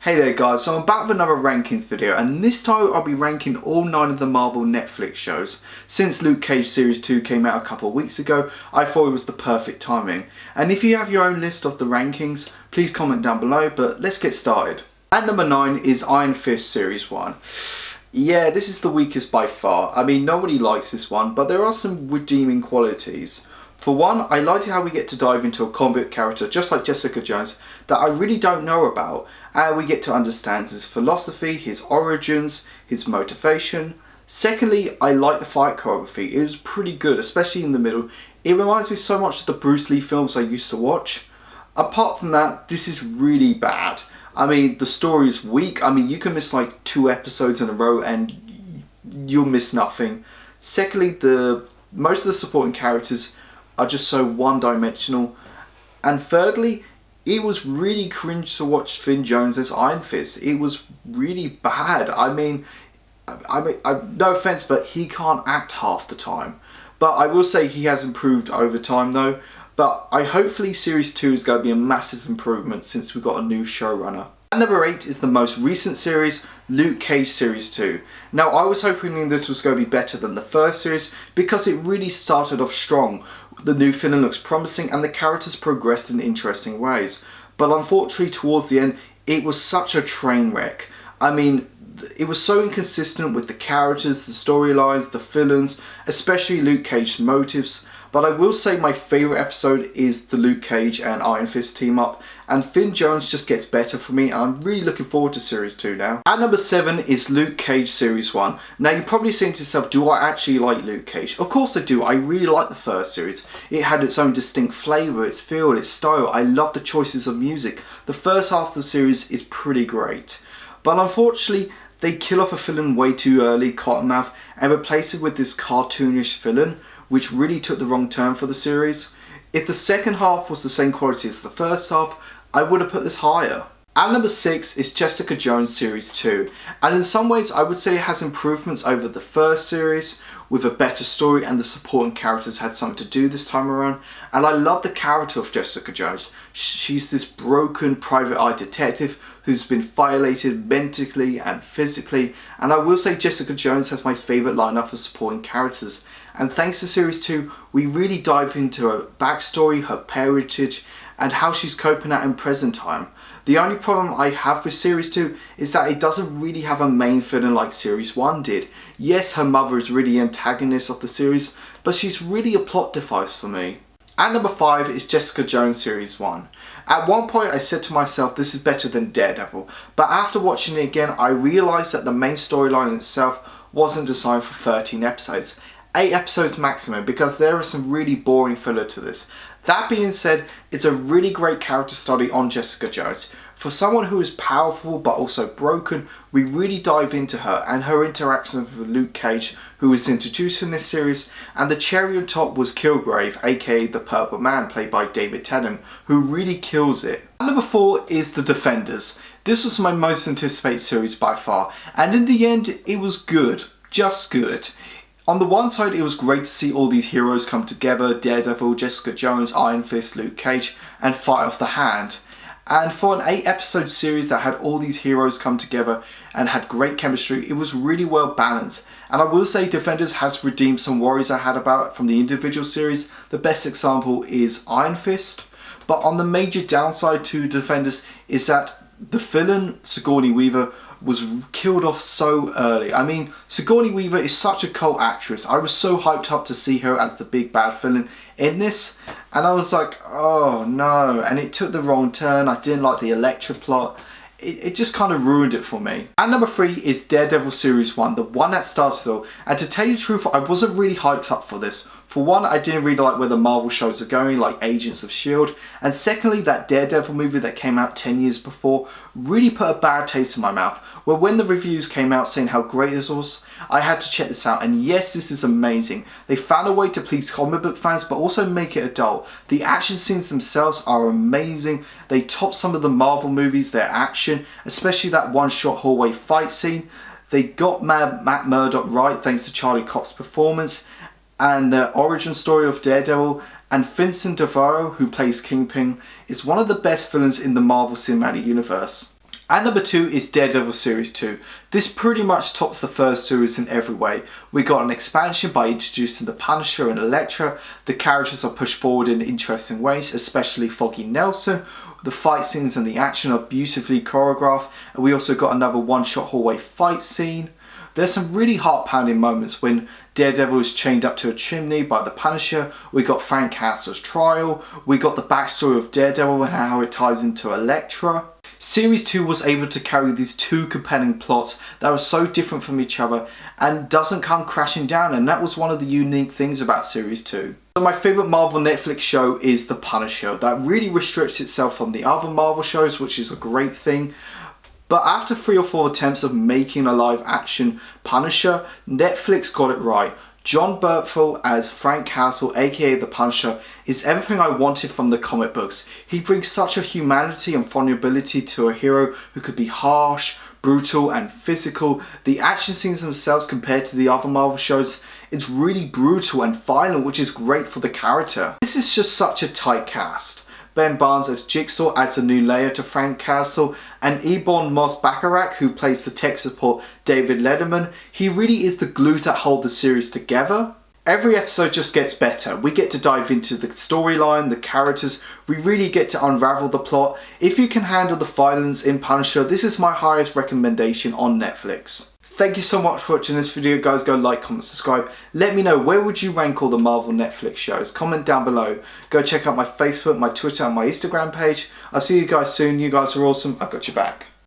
Hey there guys, so I'm back with another rankings video, and this time I'll be ranking all 9 of the Marvel Netflix shows. Since Luke Cage Series 2 came out a couple of weeks ago, I thought it was the perfect timing. And if you have your own list of the rankings, please comment down below, but let's get started. At number 9 is Iron Fist Series 1. Yeah, this is the weakest by far. I mean, nobody likes this one, but there are some redeeming qualities. For one, I liked how we get to dive into a comic character just like Jessica Jones that I really don't know about, and we get to understand his philosophy, his origins, his motivation. Secondly, I like the fight choreography. It was pretty good, especially in the middle. It reminds me so much of the Bruce Lee films I used to watch. Apart from that, this is really bad. I mean, the story is weak. I mean, you can miss like 2 episodes in a row and you'll miss nothing. Secondly, most of the supporting characters are just so one-dimensional. And thirdly, it was really cringe to watch Finn Jones as Iron Fist. It was really bad. I mean, no offense, but he can't act half the time. But I will say he has improved over time though. But hopefully Series 2 is going to be a massive improvement since we've got a new showrunner. At number 8 is the most recent series, Luke Cage Series 2. Now I was hoping this was going to be better than the first series because it really started off strong. The new villain looks promising and the characters progressed in interesting ways. But unfortunately towards the end, it was such a train wreck. I mean, it was so inconsistent with the characters, the storylines, the villains, especially Luke Cage's motives. But I will say my favourite episode is the Luke Cage and Iron Fist team up, and Finn Jones just gets better for me, and I'm really looking forward to Series 2 now. At number 7 is Luke Cage Series 1. Now you're probably saying to yourself, do I actually like Luke Cage? Of course I do, I really like the first series. It had its own distinct flavour, its feel, its style. I love the choices of music. The first half of the series is pretty great. But unfortunately, they kill off a villain way too early, Cottonmouth, and replace it with this cartoonish villain, which really took the wrong turn for the series. If the second half was the same quality as the first half, I would have put this higher. At number 6 is Jessica Jones Series 2, and in some ways I would say it has improvements over the first series, with a better story and the supporting characters had something to do this time around. And I love the character of Jessica Jones. She's this broken private eye detective who's been violated mentally and physically, and I will say Jessica Jones has my favourite lineup of supporting characters. And thanks to Series 2, we really dive into her backstory, her parentage, and how she's coping at in present time. The only problem I have with Series 2 is that it doesn't really have a main villain like Series 1 did. Yes, her mother is really the antagonist of the series, but she's really a plot device for me. At number 5 is Jessica Jones Series 1. At one point I said to myself this is better than Daredevil, but after watching it again I realised that the main storyline itself wasn't designed for 13 episodes. 8 episodes maximum, because there is some really boring filler to this. That being said, it's a really great character study on Jessica Jones. For someone who is powerful but also broken, we really dive into her and her interaction with Luke Cage, who was introduced in this series, and the cherry on top was Kilgrave, aka the Purple Man, played by David Tennant, who really kills it. Number 4 is The Defenders. This was my most anticipated series by far, and in the end it was good, just good. On the one side, it was great to see all these heroes come together, Daredevil, Jessica Jones, Iron Fist, Luke Cage, and fight off the hand. And for an 8 episode series that had all these heroes come together and had great chemistry, it was really well balanced. And I will say Defenders has redeemed some worries I had about it from the individual series. The best example is Iron Fist. But on the major downside to Defenders is that the villain, Sigourney Weaver, was killed off so early. I mean, Sigourney Weaver is such a cult actress. I was so hyped up to see her as the big bad villain in this, and I was like, oh no, and it took the wrong turn. I didn't like the Elektra plot. It just kind of ruined it for me. At number 3 is Daredevil Series 1, the one that started it all. And to tell you the truth, I wasn't really hyped up for this. For one, I didn't really like where the Marvel shows are going, like Agents of S.H.I.E.L.D. And secondly, that Daredevil movie that came out 10 years before really put a bad taste in my mouth. Where when the reviews came out saying how great this was, I had to check this out. And yes, this is amazing. They found a way to please comic book fans, but also make it adult. The action scenes themselves are amazing. They top some of the Marvel movies, their action, especially that one-shot hallway fight scene. They got Matt Murdock right thanks to Charlie Cox's performance. And the origin story of Daredevil, and Vincent D'Onofrio, who plays Kingpin, is one of the best villains in the Marvel Cinematic Universe. And number 2 is Daredevil Series 2. This pretty much tops the first series in every way. We got an expansion by introducing the Punisher and Elektra. The characters are pushed forward in interesting ways, especially Foggy Nelson. The fight scenes and the action are beautifully choreographed, and we also got another one-shot hallway fight scene. There's some really heart-pounding moments when Daredevil is chained up to a chimney by the Punisher. We got Frank Castle's trial. We got the backstory of Daredevil and how it ties into Elektra. Series 2 was able to carry these two compelling plots that were so different from each other and doesn't come crashing down, and that was one of the unique things about Series 2. So my favourite Marvel Netflix show is The Punisher. That really restricts itself from the other Marvel shows, which is a great thing. But after 3 or 4 attempts of making a live action Punisher, Netflix got it right. Jon Bernthal as Frank Castle, aka The Punisher, is everything I wanted from the comic books. He brings such a humanity and vulnerability to a hero who could be harsh, brutal and physical. The action scenes themselves, compared to the other Marvel shows, it's really brutal and violent, which is great for the character. This is just such a tight cast. Ben Barnes as Jigsaw adds a new layer to Frank Castle, and Ebon Moss-Bachrach, who plays the tech support David Letterman, he really is the glue that holds the series together. Every episode just gets better. We get to dive into the storyline, the characters, we really get to unravel the plot. If you can handle the violence in Punisher, this is my highest recommendation on Netflix. Thank you so much for watching this video, guys. Go like, comment, subscribe. Let me know, where would you rank all the Marvel Netflix shows? Comment down below. Go check out my Facebook, my Twitter and my Instagram page. I'll see you guys soon. You guys are awesome. I've got your back.